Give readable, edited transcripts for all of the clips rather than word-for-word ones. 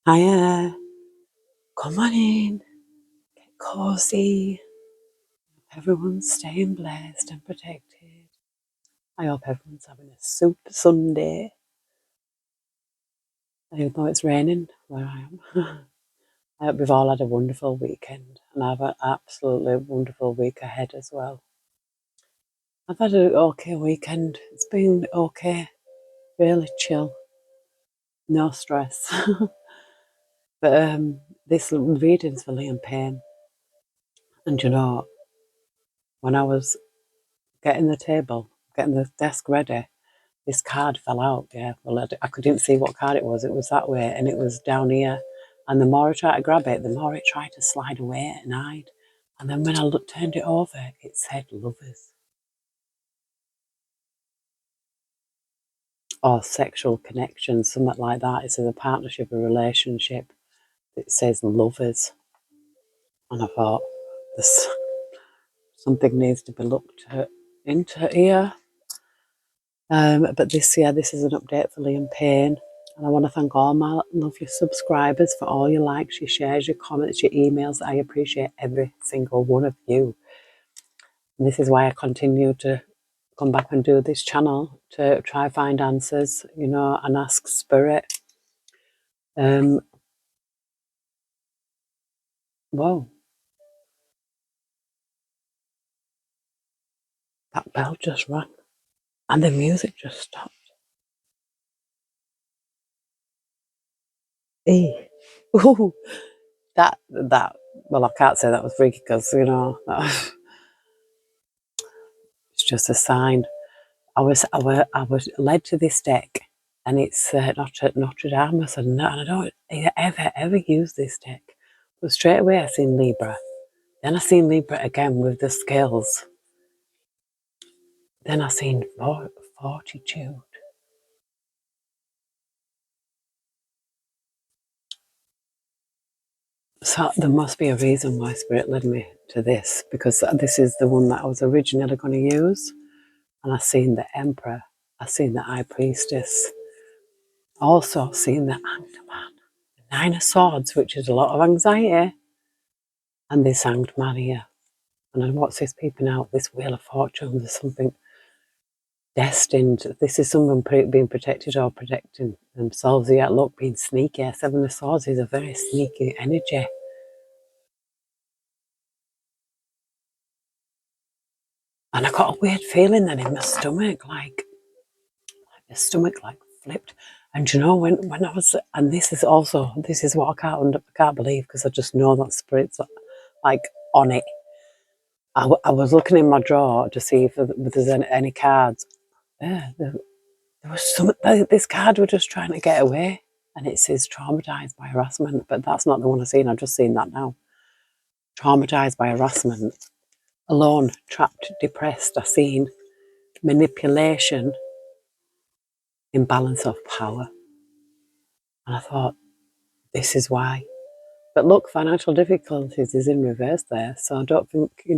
Hiya, come on in, get cozy. Everyone's staying blessed and protected. I hope everyone's having a super Sunday, even though it's raining where I am. I hope we've all had a wonderful weekend and I have an absolutely wonderful week ahead as well. I've had an okay weekend. It's been okay, really chill, no stress. But this reading's for Liam Payne. And you know, when I was getting the desk ready, this card fell out. Yeah, well, I couldn't see what card it was. It was that way, and it was down here. And the more I tried to grab it, the more it tried to slide away and hide. And then when I turned it over, it said lovers or sexual connection, something like that. It says a partnership, a relationship. It says lovers, and I thought this something needs to be looked into here. But this is an update for Liam Payne. And I want to thank all my lovely subscribers for all your likes, your shares, your comments, your emails. I appreciate every single one of you. And this is why I continue to come back and do this channel, to try find answers, and ask spirit. Whoa. That bell just rang. And the music just stopped. Ooh. That, well, I can't say that was freaky because, it's just a sign. I was led to this deck, and it's Nostradamus, and I don't ever use this deck. But straight away I seen Libra. Then I seen Libra again with the scales. Then I seen fortitude. So there must be a reason why Spirit led me to this, because this is the one that I was originally going to use. And I seen the Emperor. I seen the High Priestess. Also seen the Hanged Man. The Nine of Swords, which is a lot of anxiety. And this Hanged Man here. And then what's this peeping out? This Wheel of Fortune. There's something destined. This is someone being protected or protecting themselves. Yeah, look, being sneaky. Seven of Swords is a very sneaky energy. And I got a weird feeling then in my stomach, like the stomach flipped. And you know, when I was, and this is what I can't believe, because I just know that Spirit's like on it. I was looking in my drawer to see if there's any cards. There was this card was just trying to get away, and it says traumatized by harassment, but that's not the one I've seen. I've just seen that now. Traumatized by harassment, alone, trapped, depressed. I've seen manipulation, imbalance of power, and I thought, this is why. But look, financial difficulties is in reverse there, so I don't think, I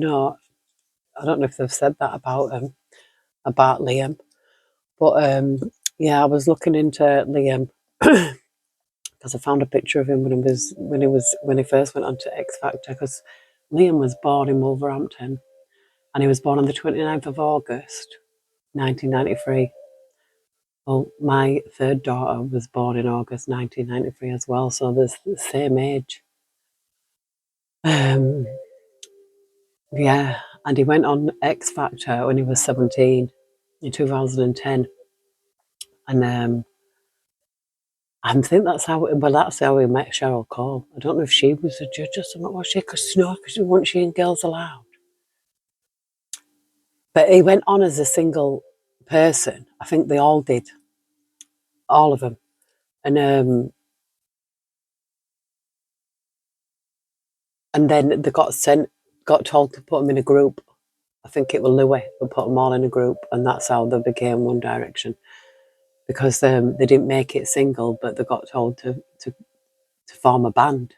don't know if they've said that about Liam, but yeah, I was looking into Liam because I found a picture of him when he first went on to X Factor, because Liam was born in Wolverhampton, and he was born on the 29th of August 1993. Well, my third daughter was born in August 1993 as well, so there's the same age. Yeah, and he went on X Factor when he was 17 in 2010, and I think that's how we met Cheryl Cole. I don't know if she was a judge or something, was she? Because wasn't she in Girls Aloud? But he went on as a single person. I think they all did, all of them, and then they got told to put them in a group. I think it was Louis who put them all in a group, and that's how they became One Direction, because they didn't make it single, but they got told to form a band,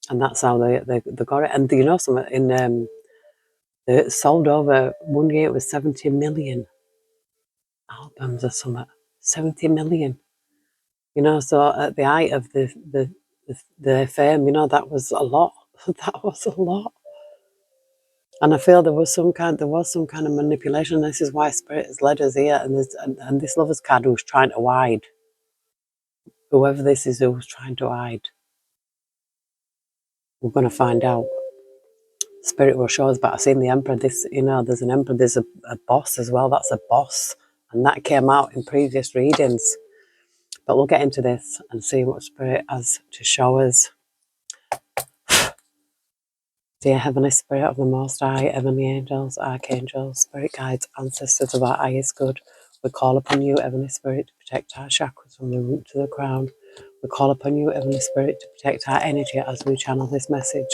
and that's how they got it. And something in it sold over one year. It was 70 million albums or something. 70 million. So at the height of the the fame, you know, that was a lot. That was a lot. And I feel there was some kind of manipulation. This is why Spirit has led us here, and this Lover's card who's trying to hide. Whoever this is who's trying to hide, we're going to find out. Spirit will show us, but I've seen the Emperor. This, you know, there's an Emperor. There's a boss as well. That's a boss, and that came out in previous readings. But we'll get into this and see what Spirit has to show us. Dear Heavenly Spirit of the Most High, Heavenly Angels, Archangels, Spirit Guides, Ancestors of our highest good, we call upon you, Heavenly Spirit, to protect our chakras from the root to the crown. We call upon you, Heavenly Spirit, to protect our energy as we channel this message.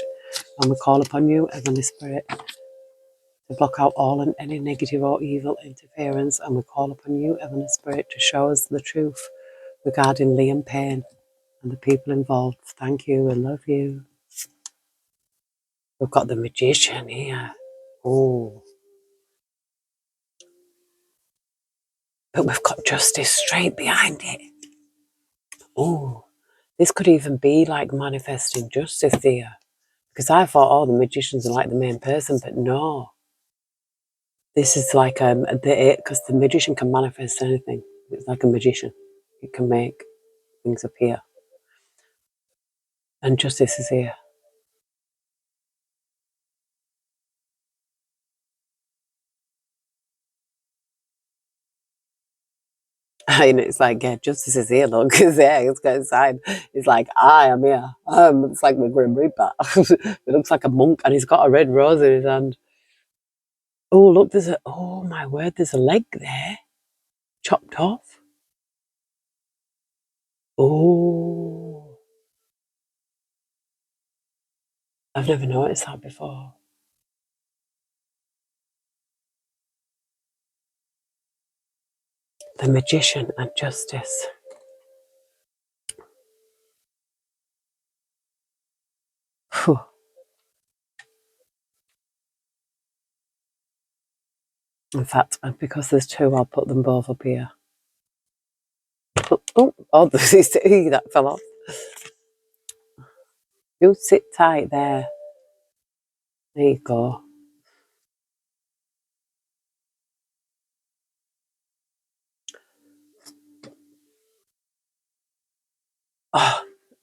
And we call upon you, Heavenly Spirit, to block out all and any negative or evil interference. And we call upon you, Heavenly Spirit, to show us the truth regarding Liam Payne and the people involved. Thank you and love you. We've got the Magician here. Oh. But we've got Justice straight behind it. Oh. This could even be like manifesting justice here. Because I thought, oh, the Magicians are like the main person, but no. This is like, because the Magician can manifest anything. It's like a magician. It can make things appear. And Justice is here. And it's like, yeah, Justice is here, look. It's there, it's got inside. It's like, I am here. It's like the Grim Reaper. It looks like a monk, and he's got a red rose in his hand. Oh, look, oh my word, there's a leg there. Chopped off. Oh. I've never noticed that before. The Magician and Justice. Whew. In fact, because there's two, I'll put them both up here. Oh, that fell off. You sit tight there. There you go. Oh,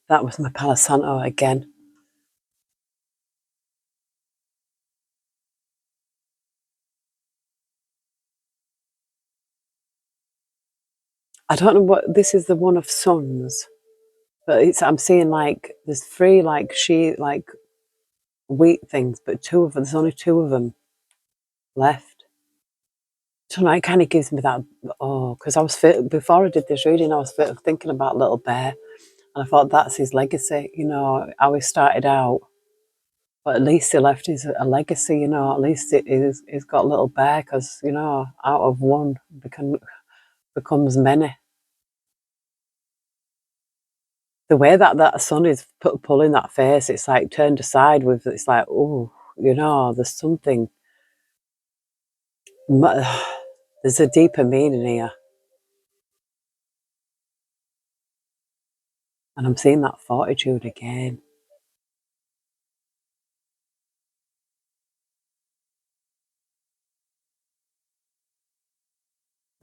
that was my Palo Santo again. I don't know what this is. The one of Sons, but I'm seeing like there's three like wheat things, but there's only two of them left. So it kind of gives me that, because I was before I did this reading, I was thinking about Little Bear, and I thought that's his legacy, you know, how he started out, but at least he left a legacy, you know, at least he's got Little Bear, because, you know, out of one becomes many. The way that son is pulling that face, it's like turned aside with, it's like, oh, you know, there's something, there's a deeper meaning here. And I'm seeing that fortitude again.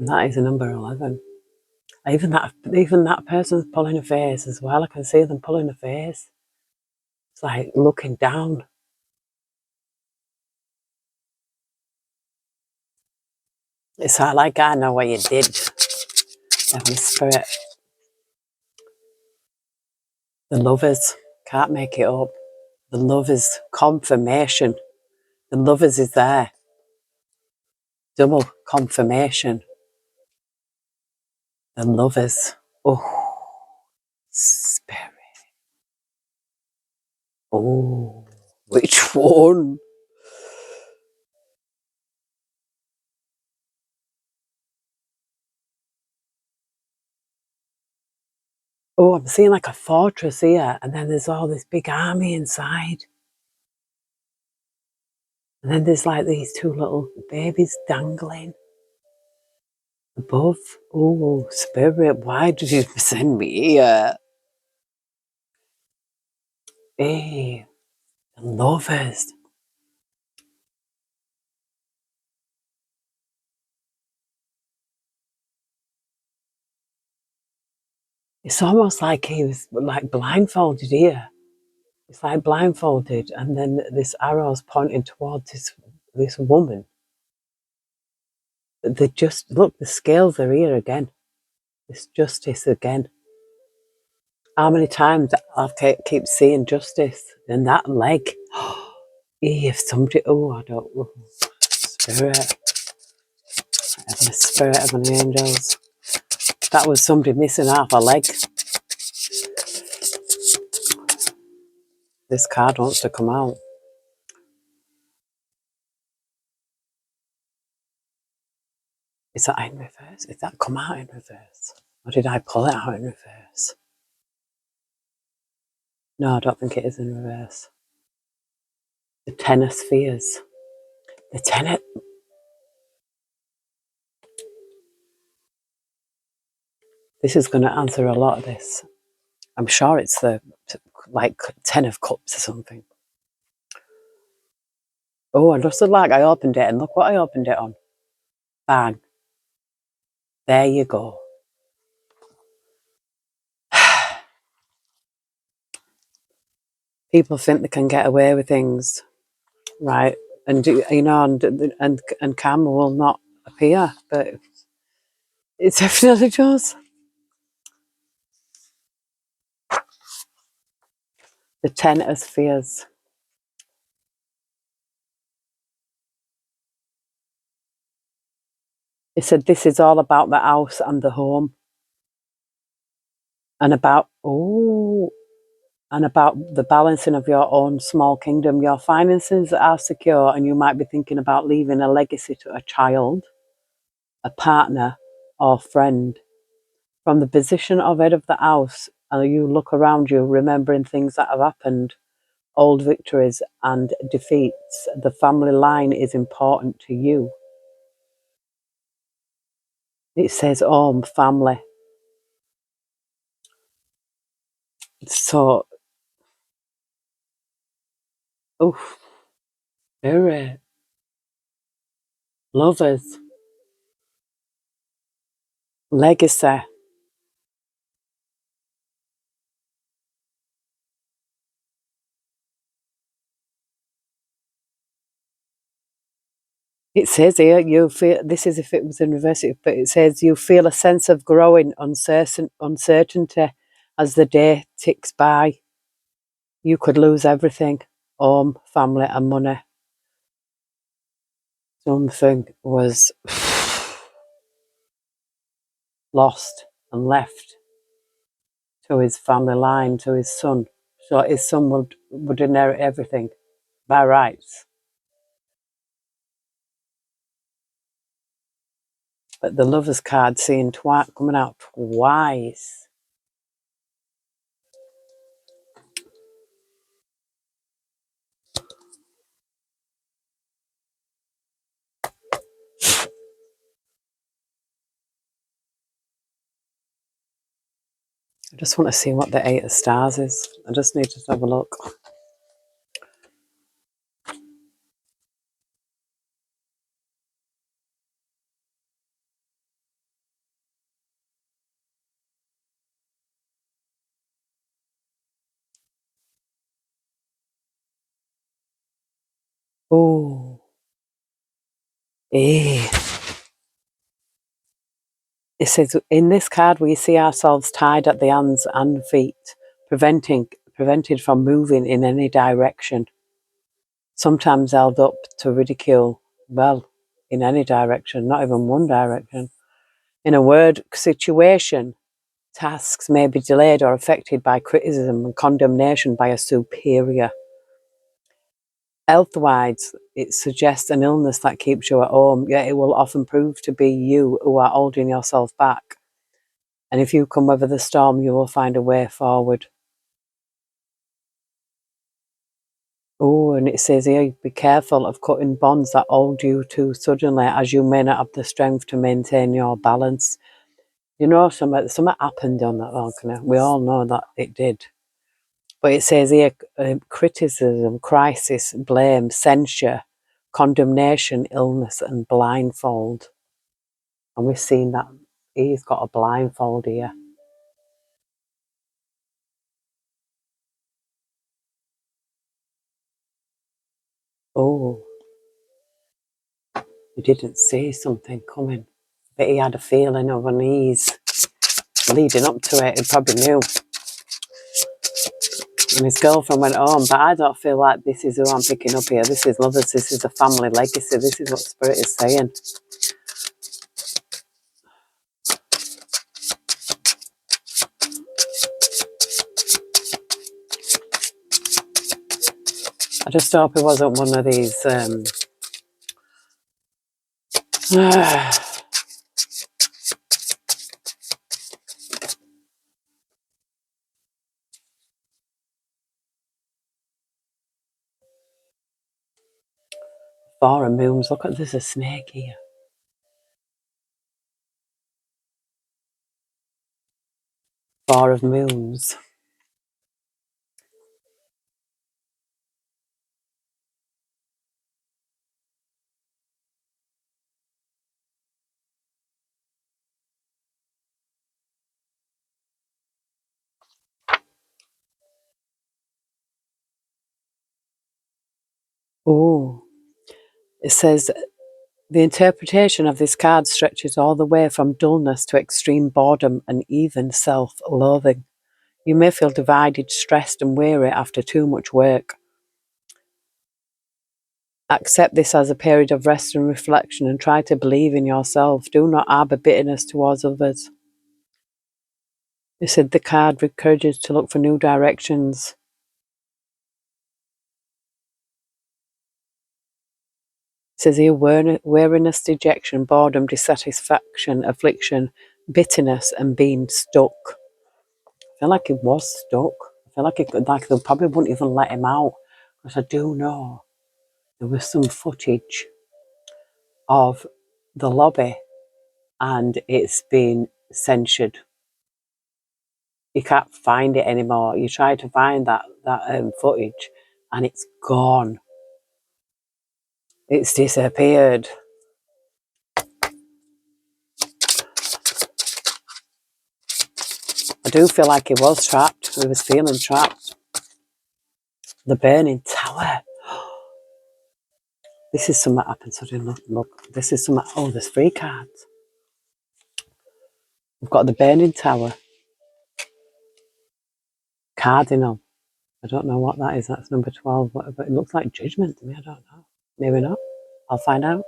And that is a number 11. Even that person's pulling a face as well. I can see them pulling a face. It's like looking down. It's like I know what you did. Heavenly Spirit. The Lovers. Can't make it up. The Lovers. Confirmation. The Lovers is there. Double confirmation. The Lovers. Oh. Spirit. Oh. Which one? Oh, I'm seeing like a fortress here, and then there's all this big army inside. And then there's like these two little babies dangling above. Oh, Spirit, why did you send me here? Hey, lovers. It's almost like he was like blindfolded here. It's like blindfolded, and then this arrow's pointing towards this woman. They just look. The scales are here again. It's justice again. How many times I keep seeing justice in that leg? If somebody, I don't. Spirit, heavenly spirit, heavenly angels. That was somebody missing half a leg. This card wants to come out. Is that in reverse? Is that come out in reverse? Or did I pull it out in reverse? No, I don't think it is in reverse. The Ten of Spheres. The Ten. This is going to answer a lot of this. I'm sure it's the like 10 of Cups or something. Oh, and just like I opened it, and look what I opened it on. Bang. There you go. People think they can get away with things, right? And and karma will not appear, but it definitely does. The Ten of Spheres. It said this is all about the house and the home, and about the balancing of your own small kingdom. Your finances are secure, and you might be thinking about leaving a legacy to a child, a partner, or friend. From the position of head of the house, and you look around you, remembering things that have happened, old victories and defeats. The family line is important to you. It says home, family. So, spirit, lovers, legacy. It says here, you feel, this is if it was in reverse, but it says you feel a sense of growing uncertainty as the day ticks by. You could lose everything, home, family and money. Something was lost and left to his family line, to his son. So his son would inherit everything by rights. But the Lovers card seeing coming out twice. I just want to see what the Eight of Stars is. I just need to have a look. Oh, eh. It says, in this card, we see ourselves tied at the hands and feet, prevented from moving in any direction. Sometimes held up to ridicule, well, in any direction, not even one direction. In a word situation, tasks may be delayed or affected by criticism and condemnation by a superior. Health-wise, it suggests an illness that keeps you at home, yet it will often prove to be you who are holding yourself back. And if you can weather the storm, you will find a way forward. Oh, and it says here, be careful of cutting bonds that hold you too suddenly, as you may not have the strength to maintain your balance. You know, something happened on that balcony. We all know that it did. But it says here, criticism, crisis, blame, censure, condemnation, illness, and blindfold. And we've seen that he's got a blindfold here. Oh, he didn't see something coming, but he had a feeling of unease leading up to it. He probably knew. And his girlfriend went home, but I don't feel like this is who I'm picking up here. This is lovers. This is a family legacy. This is what Spirit is saying. I just hope it wasn't one of these Four of Moons. Look at, there's a snake here. Four of Moons. Oh, it says the interpretation of this card stretches all the way from dullness to extreme boredom and even self-loathing. You may feel divided, stressed, and weary after too much work. Accept this as a period of rest and reflection and try to believe in yourself. Do not harbour bitterness towards others. It said the card encourages to look for new directions. It says here weariness, dejection, boredom, dissatisfaction, affliction, bitterness, and being stuck. I feel like he was stuck. I feel like they probably wouldn't even let him out, because I do know there was some footage of the lobby and it's been censured. You can't find it anymore. You try to find that footage and it's gone. It's disappeared. I do feel like he was trapped. He was feeling trapped. The Burning Tower. This is something that happened suddenly. Look, this is something. Oh, there's 3 cards. We've got the Burning Tower. Cardinal. I don't know what that is. That's number 12. But it looks like Judgment to me. I don't know. Maybe not. I'll find out.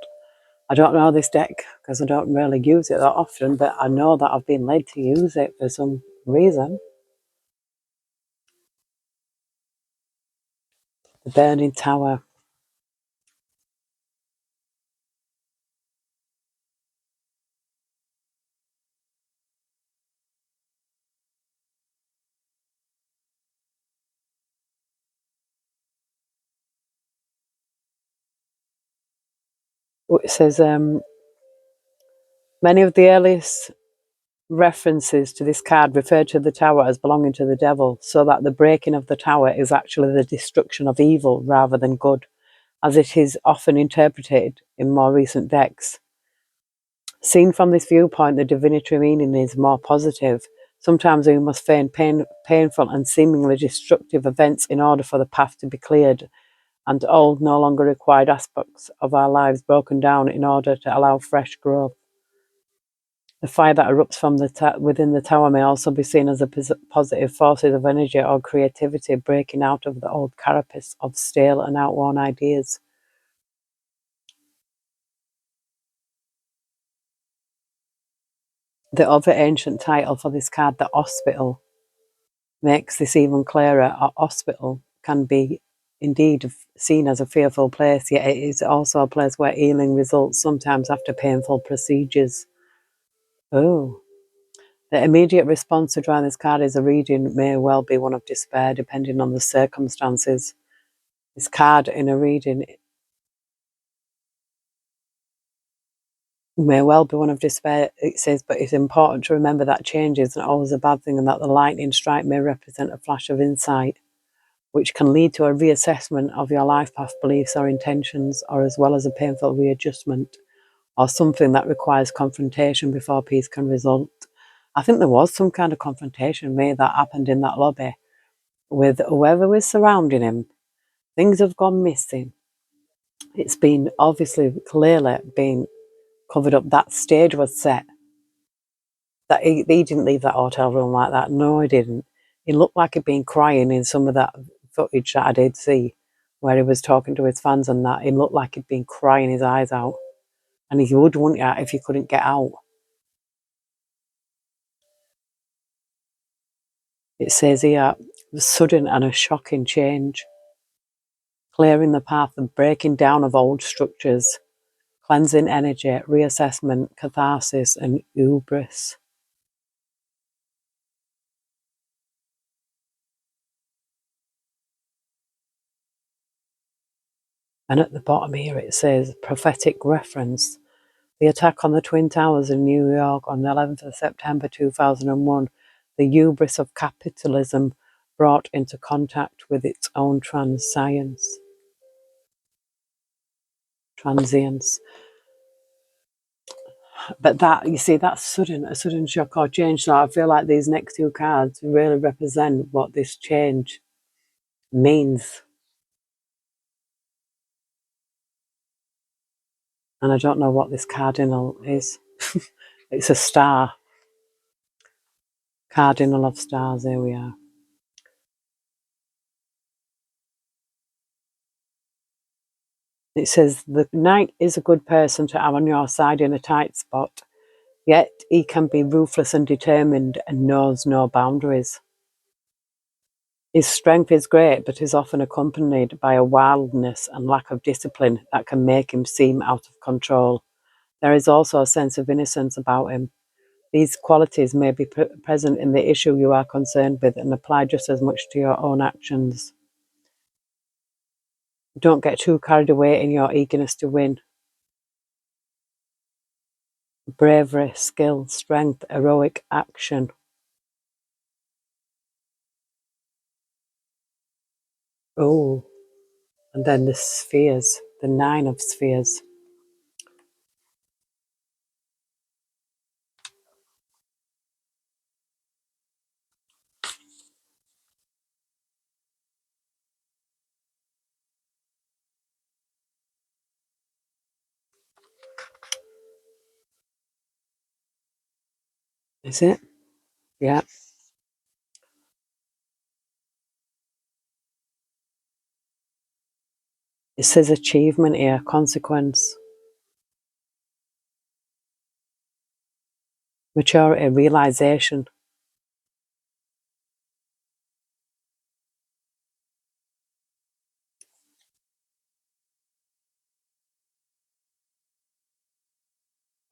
I don't know this deck because I don't really use it that often, but I know that I've been led to use it for some reason. The Burning Tower. It says many of the earliest references to this card refer to the tower as belonging to the devil, so that the breaking of the tower is actually the destruction of evil rather than good, as it is often interpreted in more recent decks. Seen from this viewpoint, the divinatory meaning is more positive. Sometimes we must feign painful and seemingly destructive events in order for the path to be cleared, and old, no longer required aspects of our lives broken down in order to allow fresh growth. The fire that erupts from within the tower may also be seen as a positive forces of energy or creativity breaking out of the old carapace of stale and outworn ideas. The other ancient title for this card, the Hospital, makes this even clearer. A hospital can be indeed seen as a fearful place, yet it is also a place where healing results, sometimes after painful procedures. Oh. The immediate response to drawing this card is a reading may well be one of despair, depending on the circumstances. This card in a reading may well be one of despair, it says, but it's important to remember that change isn't always a bad thing and that the lightning strike may represent a flash of insight. which can lead to a reassessment of your life path, beliefs, or intentions, or as well as a painful readjustment, or something that requires confrontation before peace can result. I think there was some kind of confrontation made that happened in that lobby with whoever was surrounding him. Things have gone missing. It's been obviously, clearly been covered up. That stage was set. That he didn't leave that hotel room like that. No, he didn't. He looked like he'd been crying in some of that footage that I did see, where he was talking to his fans and that. He looked like he'd been crying his eyes out. And he would, wouldn't you, if he couldn't get out. It says here, the sudden and a shocking change, clearing the path and breaking down of old structures, cleansing energy, reassessment, catharsis, and hubris. And at the bottom here it says, prophetic reference. The attack on the Twin Towers in New York on the 11th of September 2001, the hubris of capitalism brought into contact with its own transience. But that, you see, that's a sudden shock or change. So I feel like these next two cards really represent what this change means. And I don't know what this cardinal is. It's a star. Cardinal of stars, here we are. It says, the knight is a good person to have on your side in a tight spot, yet he can be ruthless and determined and knows no boundaries. His strength is great, but is often accompanied by a wildness and lack of discipline that can make him seem out of control. There is also a sense of innocence about him. These qualities may be present in the issue you are concerned with and apply just as much to your own actions. Don't get too carried away in your eagerness to win. Bravery, skill, strength, heroic action. Oh, and then the spheres, the 9 of spheres. Is it? Yeah. It says achievement here, consequence, maturity, realization.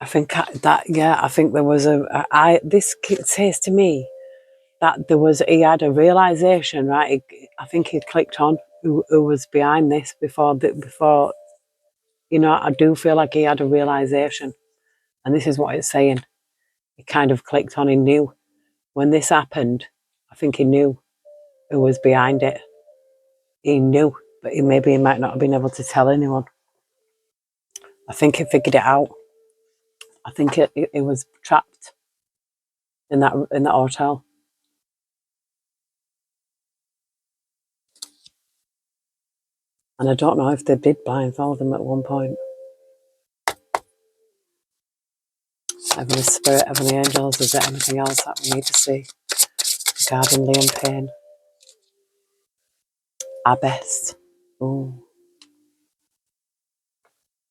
I think that, yeah, I think there was this kid says to me that he had a realization, right? I think he clicked on who was behind this before, I do feel like he had a realization. And this is what it's saying. He kind of clicked on, he knew. When this happened, I think he knew who was behind it. He knew, but maybe he might not have been able to tell anyone. I think he figured it out. I think it was trapped in that hotel. And I don't know if they did blindfold him at one point. Heavenly Spirit, Heavenly Angels, is there anything else that we need to see regarding Liam Payne? Abbess. Oh,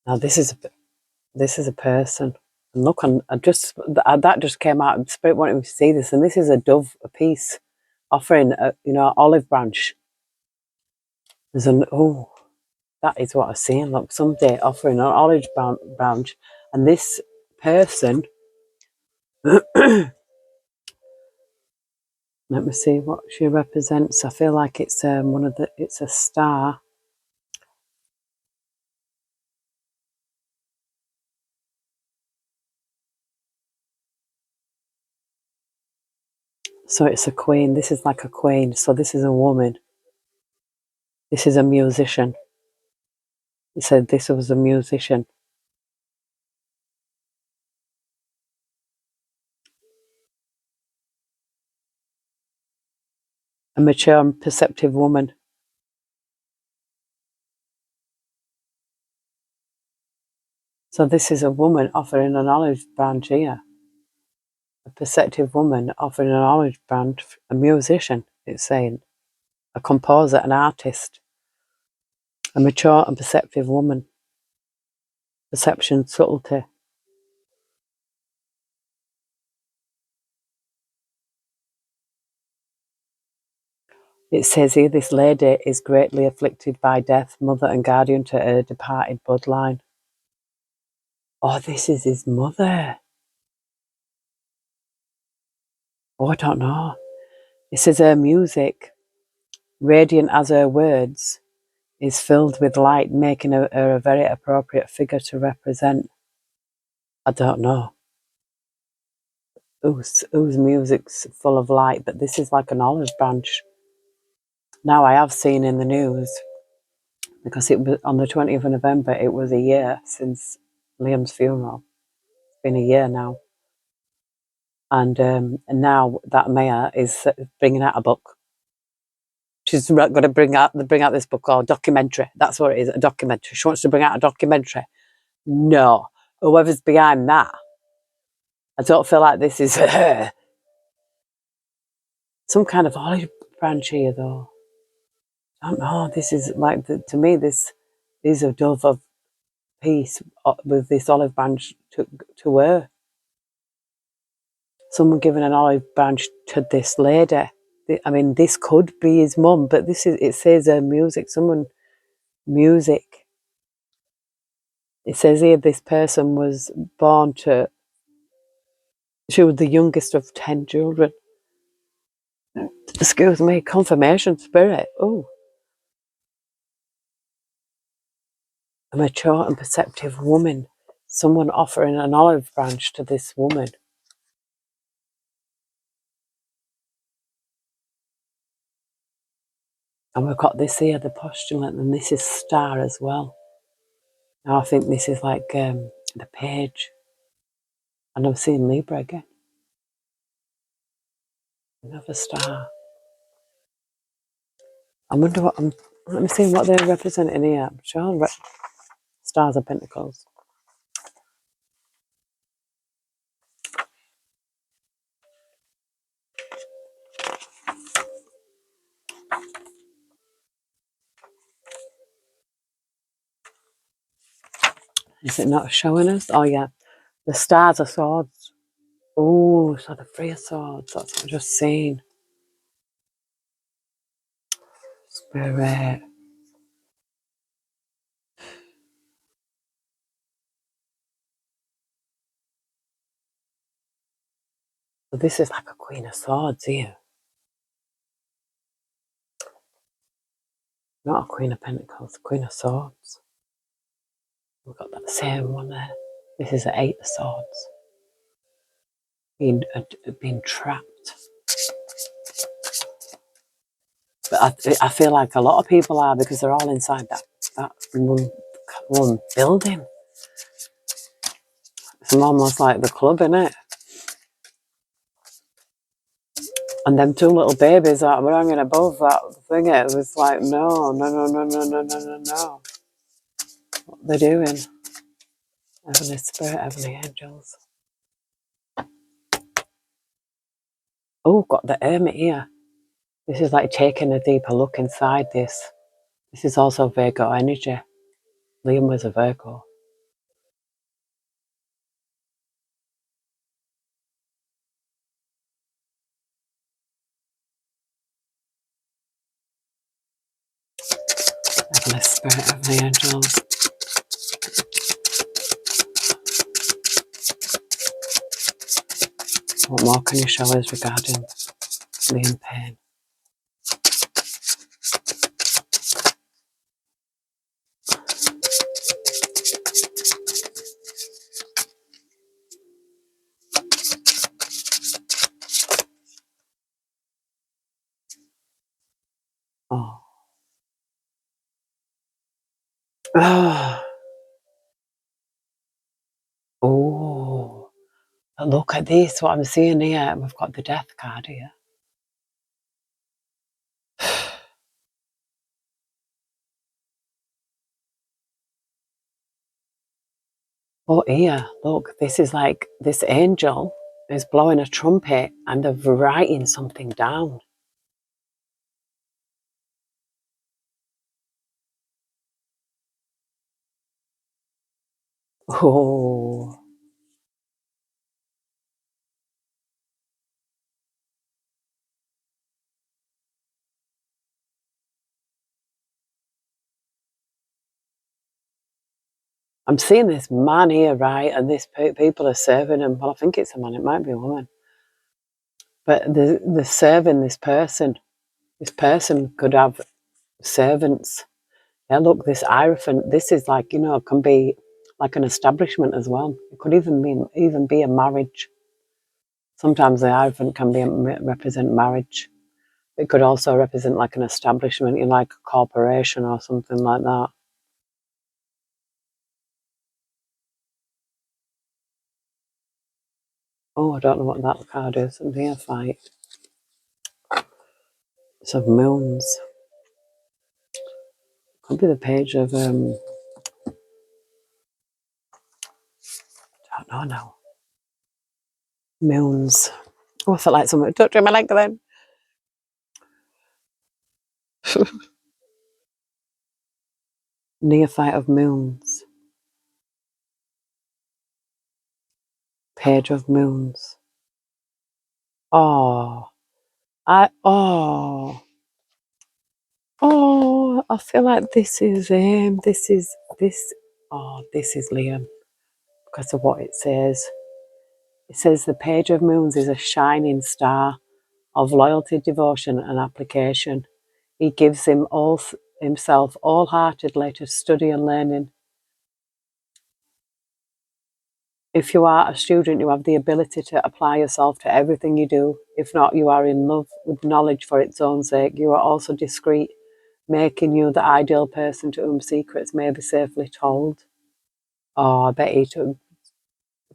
now this is a person. And look, that just came out. Spirit wanted me to see this, and this is a dove, a peace offering, olive branch. There's that is what I'm seeing. Look, someday offering an olive branch, and this person. Let me see what she represents. I feel like it's it's a star. So it's a queen. This is like a queen. So this is a woman. This is a musician. It said this was a musician. A mature and perceptive woman. So this is a woman offering an olive branch here. A perceptive woman offering an olive branch. A musician, it's saying. A composer, an artist. A mature and perceptive woman. Perception, subtlety. It says here, this lady is greatly afflicted by death, mother and guardian to her departed bloodline. Oh, this is his mother. Oh, I don't know. It says her music, radiant as her words, is filled with light, making her a very appropriate figure to represent. I don't know whose music's full of light, but this is like an olive branch. Now, I have seen in the news, because it was on the 20th of November, it was a year since Liam's funeral. It's been a year now. And now that mayor is bringing out a book. She's going to bring out this book called documentary. That's what it is, a documentary. She wants to bring out a documentary. No, whoever's behind that, I don't feel like this is her. Some kind of olive branch here, though. I don't know. This is like to me. This is a dove of peace with this olive branch to her. Someone giving an olive branch to this lady. I mean, this could be his mum, but this is. It says music. Music. It says here this person was born to. She was the youngest of 10 children. Excuse me, confirmation spirit. Oh, a mature and perceptive woman. Someone offering an olive branch to this woman. And we've got this here, the postulant, and this is star as well. Now I think this is like the page. And I'm seeing Libra again. Another star. I wonder what let me see what they're representing here. I'm sure stars of pentacles. Is it not showing us? Oh yeah. The stars are swords. Oh, so the three of swords. That's what I've just seen. Spirit. So this is like a queen of swords here. Not a queen of pentacles, a queen of swords. We've got that same one there. This is an eight of swords. Being trapped. But I feel like a lot of people are, because they're all inside that one building. It's almost like the club, innit? And them two little babies that were hanging above that thing, it was like, no. What they're doing. Heavenly Spirit, Heavenly Angels. Oh, got the Hermit here. This is like taking a deeper look inside this. This is also Virgo energy. Liam was a Virgo. Heavenly Spirit, Heavenly Angels. What more can you show us regarding Liam Payne? Oh, Oh, look at this, what I'm seeing here. We've got the death card here. Oh, here, look, this is like this angel is blowing a trumpet and they're writing something down. Oh, I'm seeing this man here, right? And this people are serving him. Well, I think it's a man, it might be a woman. But they're serving this person. This person could have servants. Yeah, look, this Hierophant, this is like, can be like an establishment as well. It could even be a marriage. Sometimes the Hierophant can represent marriage. It could also represent like an establishment in like a corporation or something like that. Oh, I don't know what that card is. Neophyte. It's of moons. Could be the page of I don't know now. Moons. Oh, I felt like someone touching my leg then. Neophyte of moons. Page of moons. Oh, oh, I feel like this is this is Liam because of what it says. It says the page of moons is a shining star of loyalty, devotion, and application. He gives himself wholeheartedly to study and learning. If you are a student, you have the ability to apply yourself to everything you do. If not, you are in love with knowledge for its own sake. You are also discreet, making you the ideal person to whom secrets may be safely told. Oh, I bet he took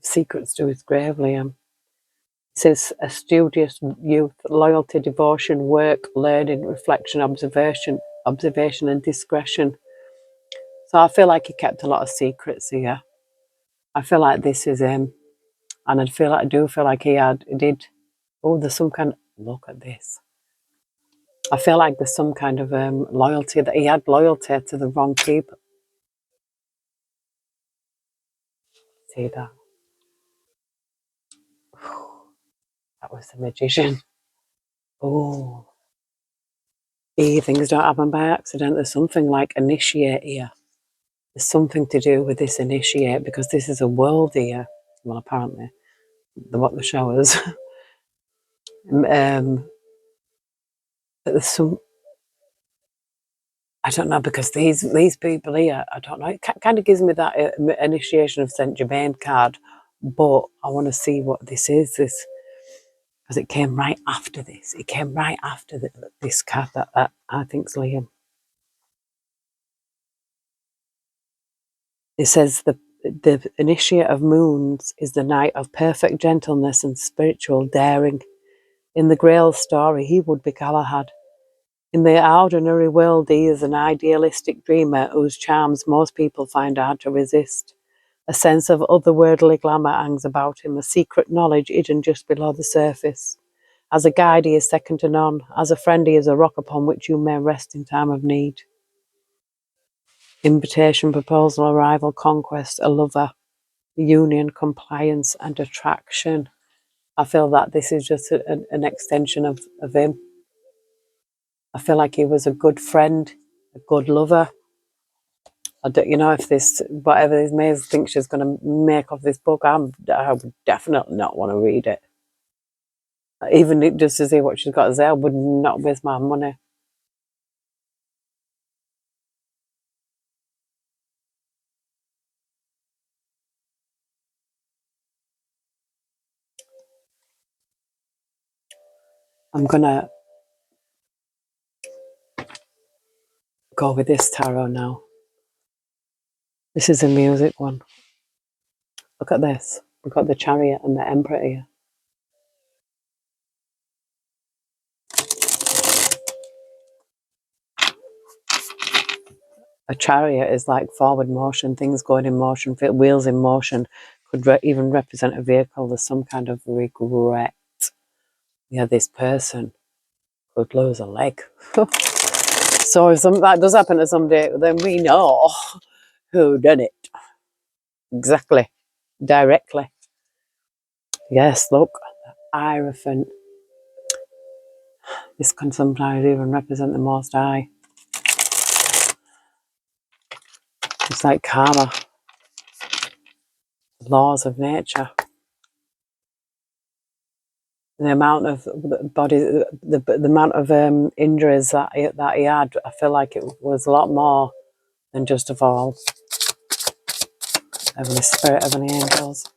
secrets to his grave, Liam. It says a studious youth, loyalty, devotion, work, learning, reflection, observation and discretion. So I feel like he kept a lot of secrets here. I feel like this is him. And I do feel like he did. Oh, there's some kind. Look at this. I feel like there's some kind of loyalty that he had loyalty to the wrong people. See that? That was the magician. Oh, things don't happen by accident. There's something like initiate here. There's something to do with this initiate because this is a world here. Well, apparently, what the showers. There's some. I don't know because these people here. I don't know. It kind of gives me that initiation of Saint Germain card, but I want to see what this is. This because it came right after this. It came right after this card that I think's Liam. It says the initiate of moons is the knight of perfect gentleness and spiritual daring. In the Grail story, he would be Galahad. In the ordinary world, he is an idealistic dreamer whose charms most people find hard to resist. A sense of otherworldly glamour hangs about him, a secret knowledge hidden just below the surface. As a guide, he is second to none. As a friend, he is a rock upon which you may rest in time of need. Invitation, proposal, arrival, conquest, a lover, union, compliance, and attraction. I feel that this is just an extension of him. I feel like he was a good friend, a good lover. I don't, if this, whatever this Maze thinks she's going to make of this book, I would definitely not want to read it. Even just to see what she's got to say, I would not waste my money. I'm going to go with this tarot now. This is a music one. Look at this. We've got the Chariot and the Emperor here. A chariot is like forward motion, things going in motion, wheels in motion. Could even represent a vehicle. There's some kind of regret. Yeah, this person could lose a leg. So if that does happen to somebody, then we know who did it. Exactly. Directly. Yes, look. Hierophant. This can sometimes even represent the Most High. It's like karma. Laws of nature. The amount of body, the amount of injuries that he had, I feel like it was a lot more than just a fall. Heavenly Spirit, Heavenly Angels.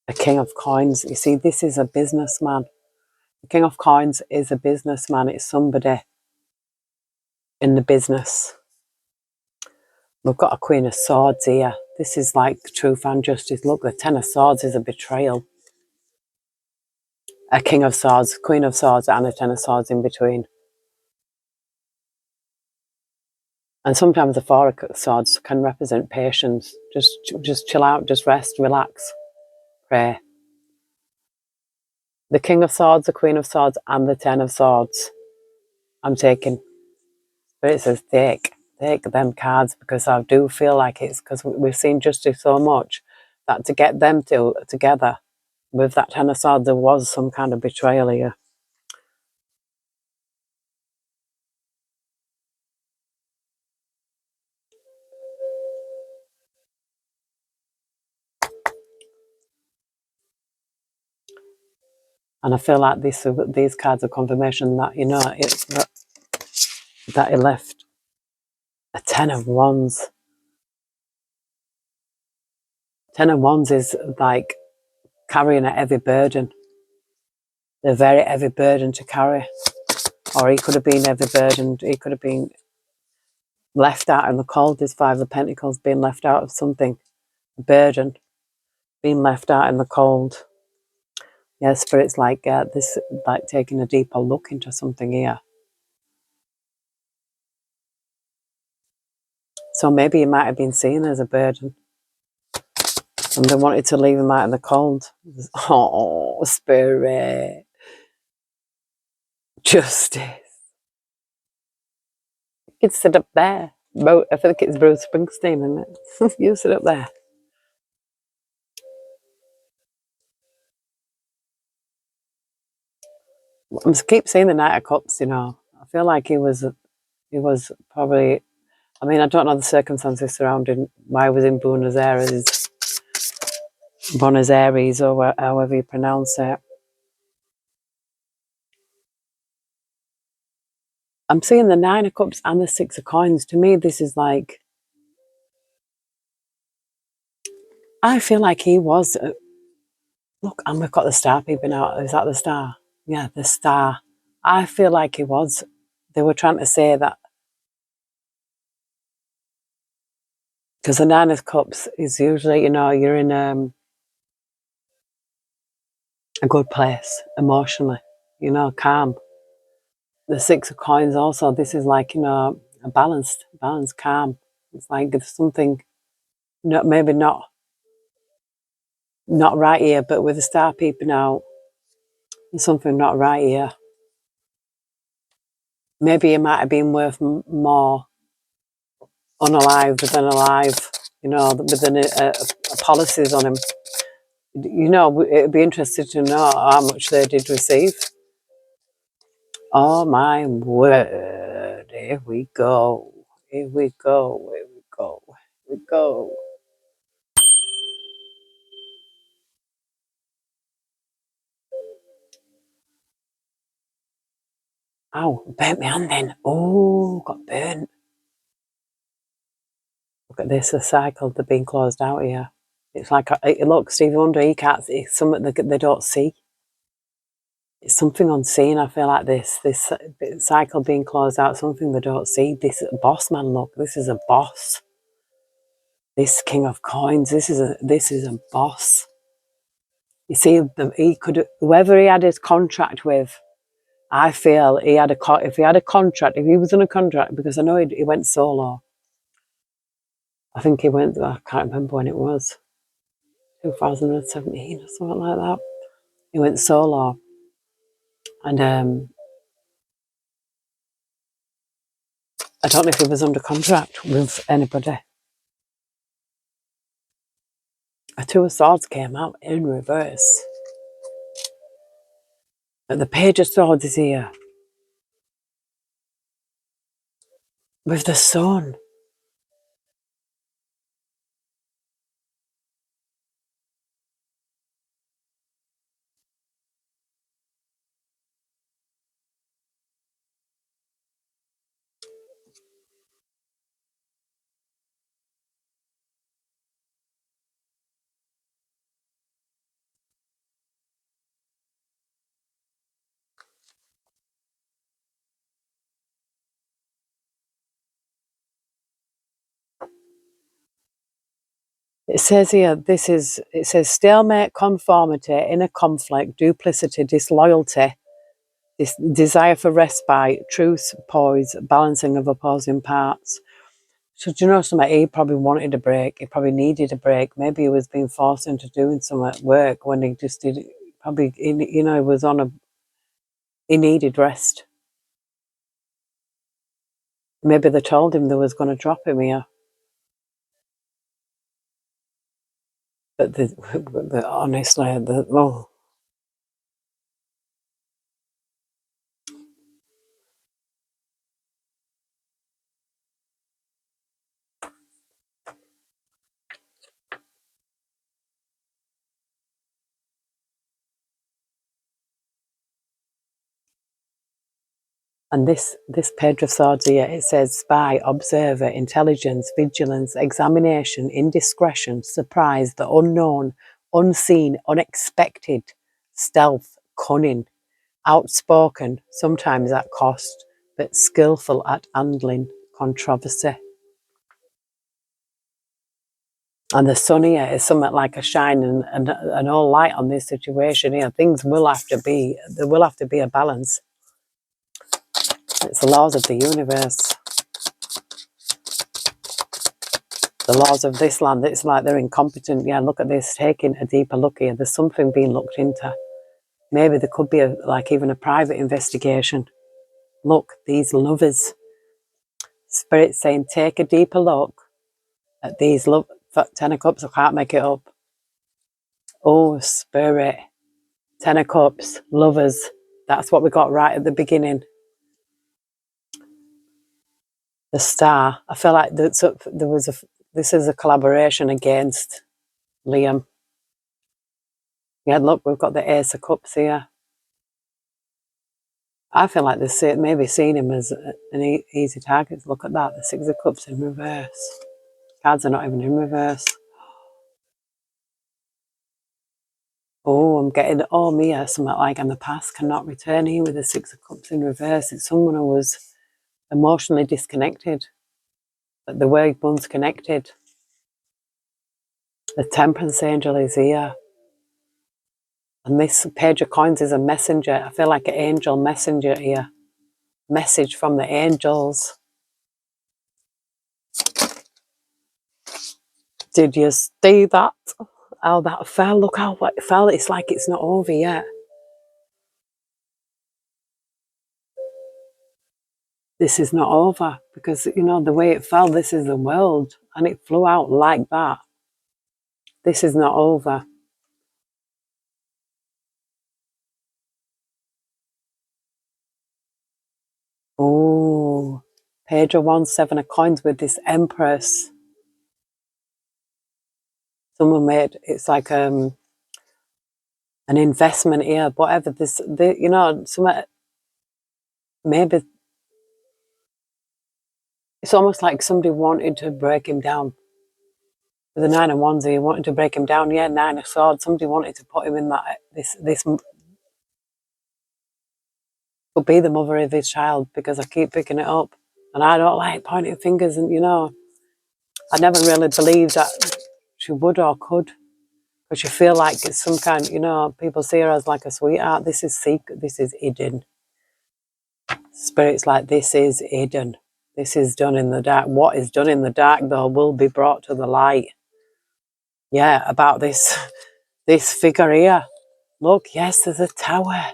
The King of Coins. You see, this is a businessman. The King of Coins is a businessman. It's somebody in the business. We've got a Queen of Swords here. This is like truth and justice. Look, the Ten of Swords is a betrayal. A King of Swords, Queen of Swords, and a Ten of Swords in between. And sometimes the Four of Swords can represent patience. Just chill out, just rest, relax, pray. The King of Swords, the Queen of Swords, and the Ten of Swords. I'm taking. But it says take them cards, because I do feel like it's because we've seen justice so much that to get them together with that Ten of Swords, there was some kind of betrayal here. And I feel like these cards are confirmation that, you know, it's that he left a Ten of Wands. Ten of Wands is like carrying a heavy burden. A very heavy burden to carry. Or he could have been heavy burdened. He could have been left out in the cold. This Five of Pentacles, being left out of something. Burden. Being left out in the cold. Yeah, Spirit's like this, like taking a deeper look into something here. So maybe he might have been seen as a burden. And they wanted to leave him out in the cold. Oh, Spirit. Justice. You could sit up there. I think it's Bruce Springsteen, isn't it? You sit up there. I keep seeing the Knight of Cups, you know. I feel like he was probably, I mean, I don't know the circumstances surrounding why he was in Buenos Aires, or however you pronounce it. I'm seeing the Nine of Cups and the Six of Coins. To me, this is like, I feel like he was, look, and we've got the star peeping out. Is that the star? Yeah, the star. I feel like he was, they were trying to say that, because the Nine of Cups is usually, you know, you're in a good place emotionally, you know, calm. The Six of Coins also, this is like, you know, a balanced, calm. It's like there's something, maybe not right here, but with the star peeping out, there's something not right here. Maybe it might have been worth more unalived than alive, you know, within a policies on him. You know, it'd be interesting to know how much they did receive. Oh my word, here we go. Here we go, here we go, here we go. Oh, burnt my hand then. Oh, got burnt. Look at this, a cycle, they're being closed out here. It's like, look, Stevie Wonder, he can't see, it's something they don't see. It's something unseen, I feel like this cycle being closed out, something they don't see. This boss man, look, this is a boss. This King of Coins, this is a boss. You see, whoever he had his contract with, I feel he had if he had a contract, if he was on a contract, because I know he went solo. I think I can't remember when it was, 2017 or something like that. He went solo. And I don't know if he was under contract with anybody. A Two of Swords came out in reverse. And the Page of Swords is here. With the Sun. It says here, it says stalemate, conformity, inner conflict, duplicity, disloyalty, desire for respite, truth, poise, balancing of opposing parts. So do you know something? He probably wanted a break. He probably needed a break. Maybe he was being forced into doing some at work when he just did. Probably, he was he needed rest. Maybe they told him they was going to drop him here. But honestly, oh. And this Page of Swords here, it says spy, observer, intelligence, vigilance, examination, indiscretion, surprise, the unknown, unseen, unexpected, stealth, cunning, outspoken, sometimes at cost, but skillful at handling controversy. And the Sun here is something like a shine and all light on this situation here. Things will have to be, there will have to be a balance. It's the laws of the universe. The laws of this land, it's like they're incompetent. Yeah, look at this, taking a deeper look here. There's something being looked into. Maybe there could be even a private investigation. Look, these lovers. Spirit saying, take a deeper look at these Ten of Cups. I can't make it up. Oh, Spirit. Ten of Cups, lovers. That's what we got right at the beginning. The Star. I feel like this is a collaboration against Liam. Yeah, look, we've got the Ace of Cups here. I feel like they've maybe seen him as an easy target. Look at that, the Six of Cups in reverse. Cards are not even in reverse. Oh, I'm getting, Mia, something like in the past cannot return here with the Six of Cups in reverse. It's someone who was emotionally disconnected, but the way one's connected. The Temperance Angel is here. And this Page of Coins is a messenger. I feel like an angel messenger here. Message from the angels. Did you see that? How that fell? Look how it fell. It's like it's not over yet. This is not over because, the way it fell, this is the world. And it flew out like that. This is not over. Oh, Page of Wands, Seven of Coins with this Empress. Someone made, it's like an investment here, whatever maybe it's almost like somebody wanted to break him down. With the Nine of Wands here, wanted to break him down. Yeah, Nine of Swords, somebody wanted to put him in this could be the mother of his child because I keep picking it up. And I don't like pointing fingers and, I never really believed that she would or could, because you feel like it's some kind, you know, people see her as like a sweetheart. This is secret, this is hidden. Spirit's like, this is hidden. This is done in the dark. What is done in the dark, though, will be brought to the light. Yeah, about this figure here. Look, yes, there's a tower.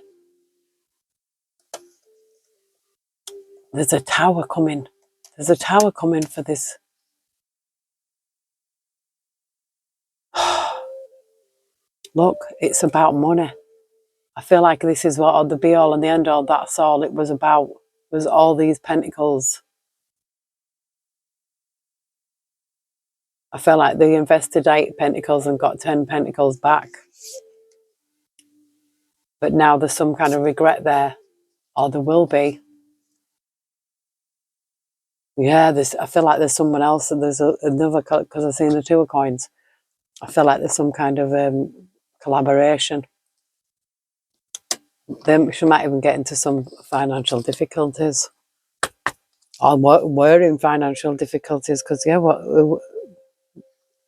There's a tower coming. There's a tower coming for this. Look, it's about money. I feel like this is what the be all and the end all. That's all it was about. Was all these pentacles. I feel like they invested 8 pentacles and got 10 pentacles back. But now there's some kind of regret there, or there will be. Yeah, I feel like there's someone else, and there's another, because I've seen the 2 of coins. I feel like there's some kind of collaboration. Then she might even get into some financial difficulties, or were in financial difficulties, because yeah,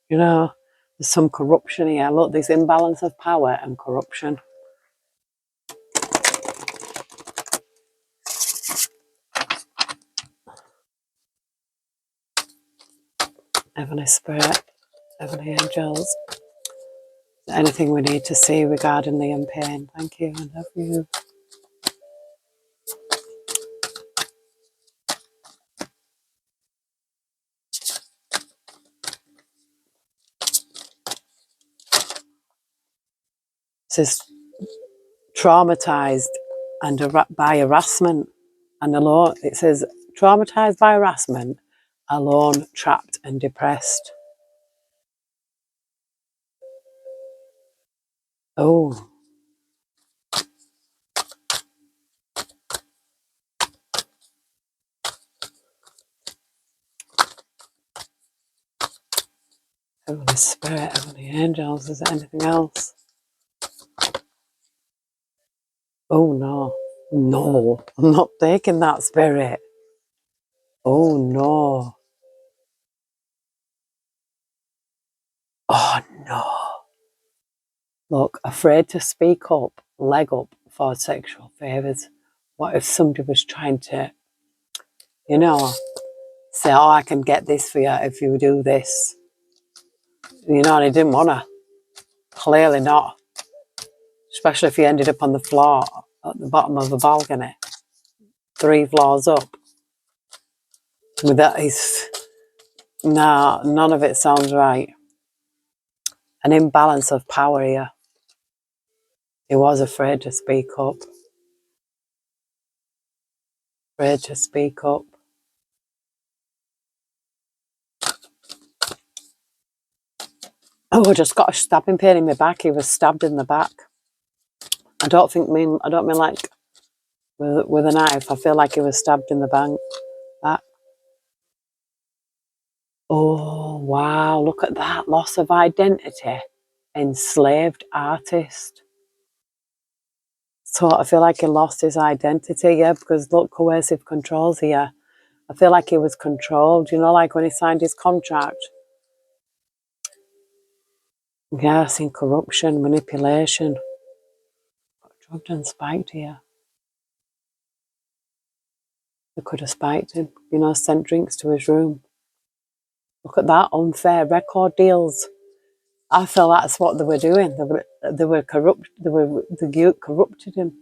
you know, there's some corruption here. Look, this imbalance of power and corruption. Heavenly Spirit, Heavenly Angels, anything we need to see regarding Lee and Payne. Thank you, I love you. This is traumatized and by harassment and alone. It says traumatized by harassment, alone, trapped and depressed. Oh, Heavenly Spirit, Heavenly Angels, is there anything else? Oh no, no, I'm not taking that, Spirit. Oh no. Oh no. Look, afraid to speak up, leg up for sexual favours. What if somebody was trying to, you know, say, oh, I can get this for you if you do this. You know, and he didn't want to. Clearly not. Especially if he ended up on the floor at the bottom of the balcony, 3 floors up. With that, nah, none of it sounds right. An imbalance of power here. He was afraid to speak up. Afraid to speak up. Oh, I just got a stabbing pain in my back. He was stabbed in the back. I don't mean like with a knife. I feel like he was stabbed in the back. Oh, wow. Look at that. Loss of identity. Enslaved artist. So I feel like he lost his identity, yeah, because look, coercive controls here. I feel like he was controlled, you know, like when he signed his contract. Yeah, I've seen corruption, manipulation. Drugged and spiked here. They could have spiked him, you know, sent drinks to his room. Look at that, unfair record deals. I feel that's what they were doing. They were corrupt. The corrupted him.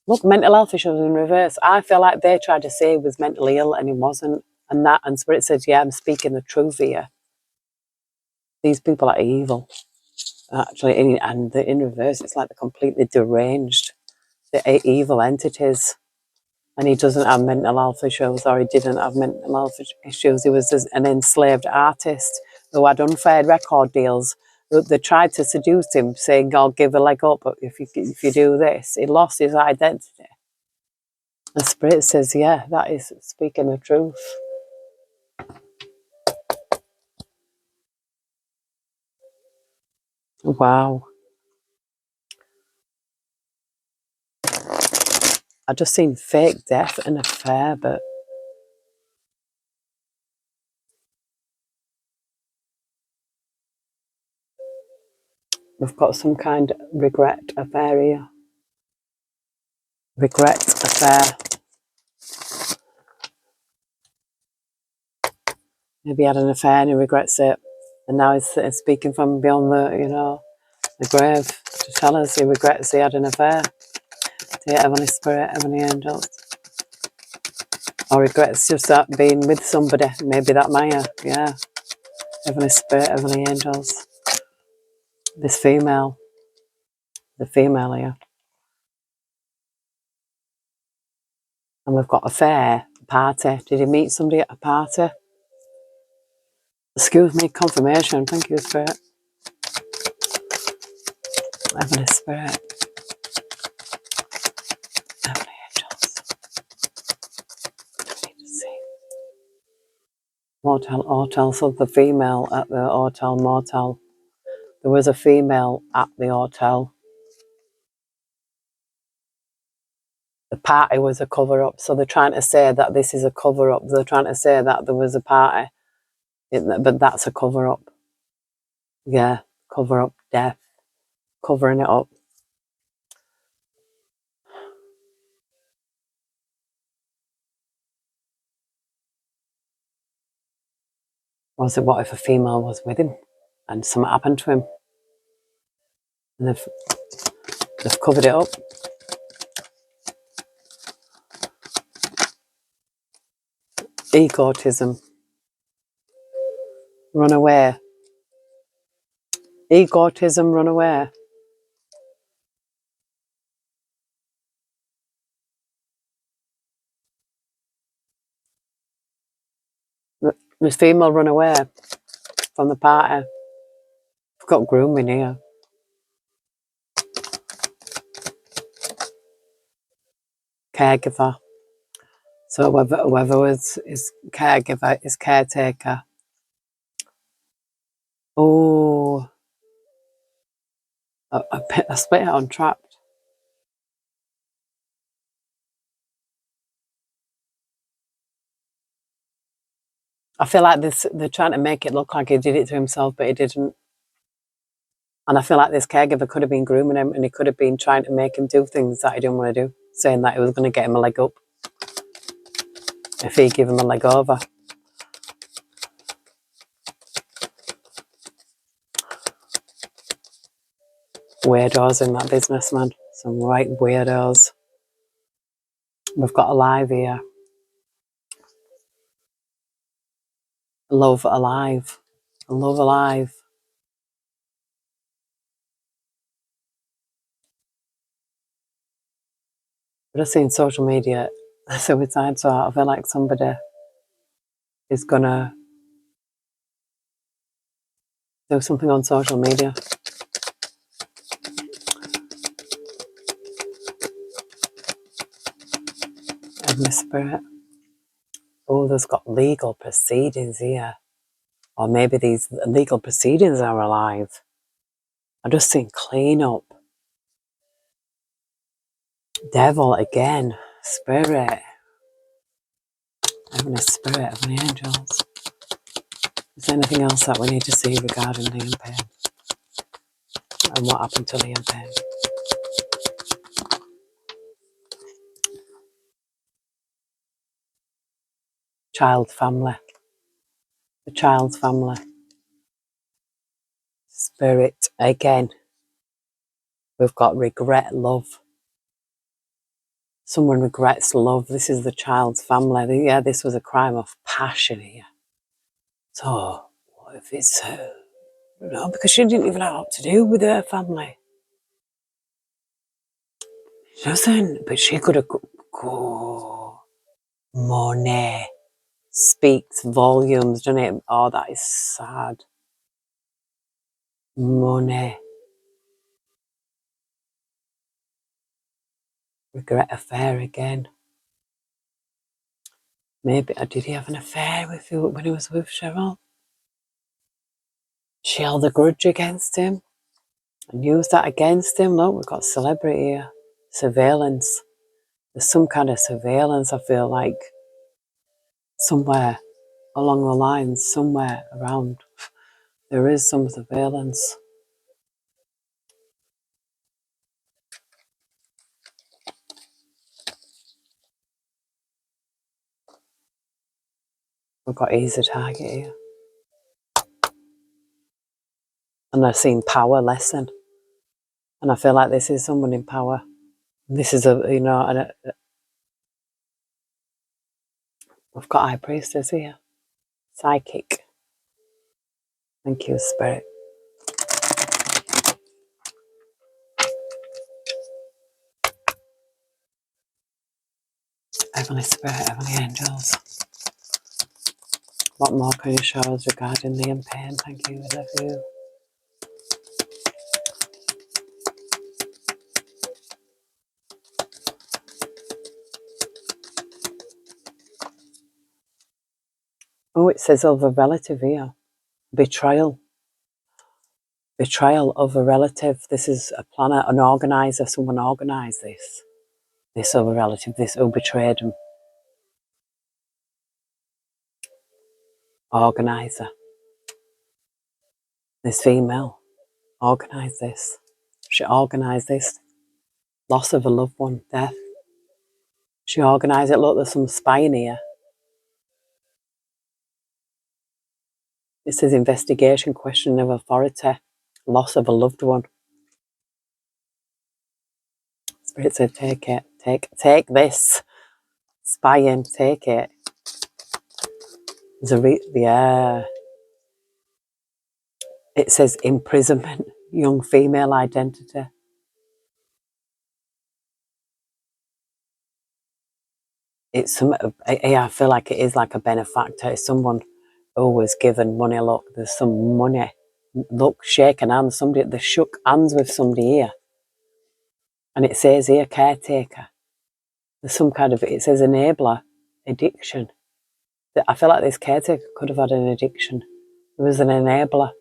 Look, mental health issues in reverse. I feel like they tried to say he was mentally ill and he wasn't. And Spirit says, yeah, I'm speaking the truth here. These people are evil. Actually, and in reverse, it's like they're completely deranged. They're evil entities. And he doesn't have mental health issues, or he didn't have mental health issues. He was an enslaved artist who had unfair record deals. They tried to seduce him, saying, I'll give a leg up if you do this. He lost his identity. The Spirit says, yeah, that is speaking the truth. Wow. I just seen fake death and affair, but We've got some kind of regret affair here. Regret affair. Maybe he had an affair and he regrets it. And now he's speaking from beyond the grave to tell us he regrets he had an affair. Dear Heavenly Spirit, Heavenly Angels. Or regrets just that being with somebody. Maybe that Maya, yeah. Heavenly Spirit, Heavenly Angels. This female. The female here. And we've got affair, party. Did he meet somebody at a party? Excuse me, confirmation. Thank you, Spirit. Heavenly Spirit. Heavenly Angels. I need to see. Hotel. So the female at the hotel, motel. There was a female at the hotel. The party was a cover-up. So they're trying to say that this is a cover-up. They're trying to say that there was a party. But that's a cover-up. Yeah, cover-up death. Covering it up. Was it, what if a female was with him and something happened to him? And they've covered it up. Egotism. Run away. Egotism, run away. This female run away from the party. We've got grooming here. Caregiver. So whoever was his caregiver, his caretaker. Oh, I split it on Trapped. I feel like they're trying to make it look like he did it to himself, but he didn't. And I feel like this caregiver could have been grooming him, and he could have been trying to make him do things that he didn't want to do, saying that he was going to get him a leg up if he gave him a leg over. Weirdos in that business, man. Some right weirdos. We've got alive here. Love alive. Love alive. I've just seen social media suicide, so I feel like somebody is gonna do something on social media. Heavenly Spirit. Oh, there's got legal proceedings here. Or maybe these legal proceedings are alive. I've just seen clean up. Devil again. Spirit. Heavenly Spirit, Heavenly Angels. Is there anything else that we need to see regarding Liam Payne? And what happened to Liam Payne? Child family. The child's family. Spirit again. We've got regret, love. Someone regrets love. This is the child's family. Yeah, this was a crime of passion here. So, what if it's because she didn't even have what to do with her family. She doesn't, but she could have Monet speaks volumes, doesn't it? Oh, that is sad. Monet. Regret affair again. Maybe, did he have an affair with you when he was with Cheryl? She held a grudge against him and used that against him. Look, we've got celebrity here. Surveillance. There's some kind of surveillance, I feel like, somewhere along the lines, somewhere around. There is some surveillance. We've got ease a target here. And I've seen power lesson. And I feel like this is someone in power. This is a, you know, and we've got High Priestess here. Psychic. Thank you, Spirit. Heavenly Spirit, Heavenly Angels. What more can you show us regarding the Payne? Thank you, I love you. Oh, it says of a relative here. Betrayal. Betrayal of a relative. This is a planner, an organizer. Someone organised this. This other relative, this who betrayed him. Organizer. This female organised this. She organised this. Loss of a loved one, death. She organised it. Look, there's some spying here. It says investigation, questioning of authority, loss of a loved one. Spirit said, take it, take this. Spying, take it. There's a yeah. It says imprisonment, young female identity. It's some. Yeah, I feel like it is like a benefactor. It's someone who was given money. Look, there's some money. Look, shaking hands. Somebody, they shook hands with somebody here. And it says here, caretaker. There's some kind of, it says enabler, addiction. I feel like this caretaker could have had an addiction. There was an enabler.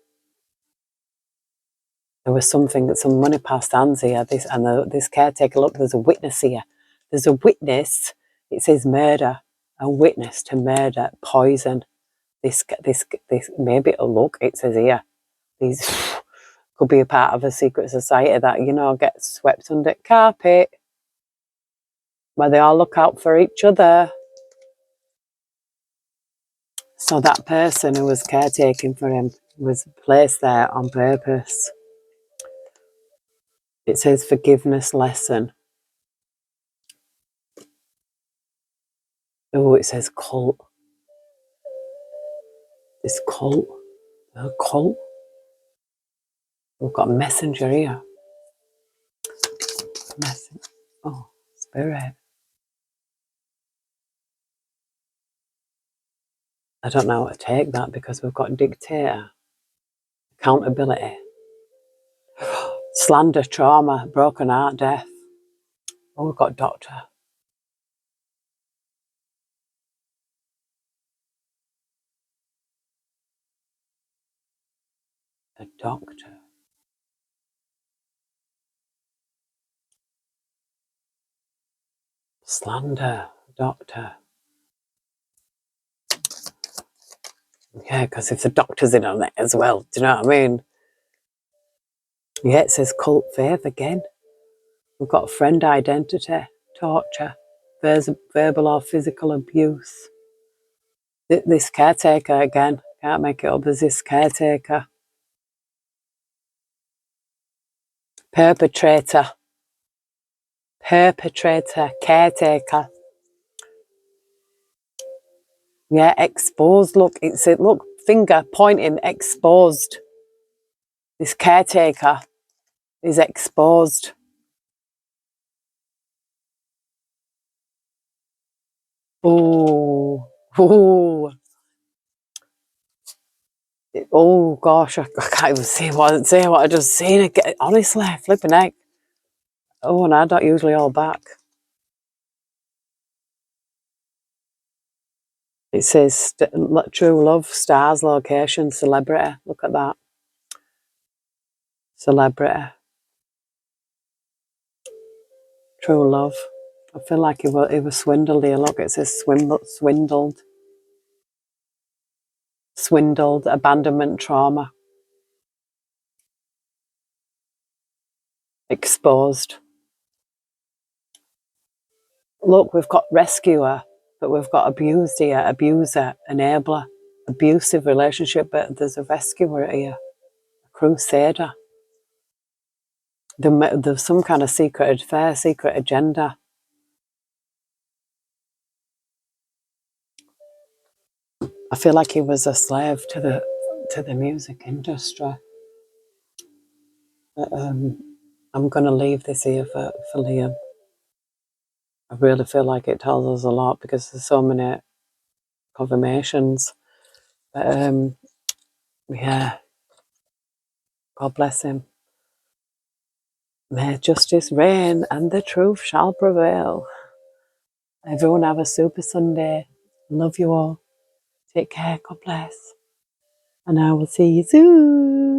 There was something, some money passed hands here. This caretaker, look, there's a witness here. There's a witness. It says murder, a witness to murder, poison. This, maybe, oh, look, it says here, these could be a part of a secret society that, you know, gets swept under the carpet, where they all look out for each other. So that person who was caretaking for him was placed there on purpose. It says forgiveness lesson. Oh, it says cult. This cult. A cult. We've got a messenger here. Oh, Spirit. I don't know how to take that because we've got dictator. Accountability. Slander, trauma, broken heart, death. Oh, we've got doctor. A doctor. Slander, doctor. Yeah, because if the doctor's in on it as well, do you know what I mean? Yeah, it says cult faith again. We've got friend identity, torture, verbal or physical abuse. This caretaker again, can't make it up, there's this caretaker. Perpetrator, caretaker. Yeah, exposed, look, it said, look, finger pointing, exposed. This caretaker is exposed. Oh, oh gosh, I can't even say what I just seen. Honestly, flipping heck. Oh, and I don't usually hold back. It says true love, stars, location, celebrity. Look at that. Celebrity. True love. I feel like he was swindled here. Look, it says swindled. Swindled, abandonment, trauma. Exposed. Look, we've got rescuer, But we've got abused here, abuser, enabler, abusive relationship, but there's a rescuer here, a crusader. There's some kind of secret affair, secret agenda. I feel like he was a slave to the music industry. But, I'm going to leave this here for Liam. I really feel like it tells us a lot because there's so many confirmations. But yeah, God bless him. May justice reign and the truth shall prevail. Everyone have a super Sunday. Love you all. Take care. God bless. And I will see you soon.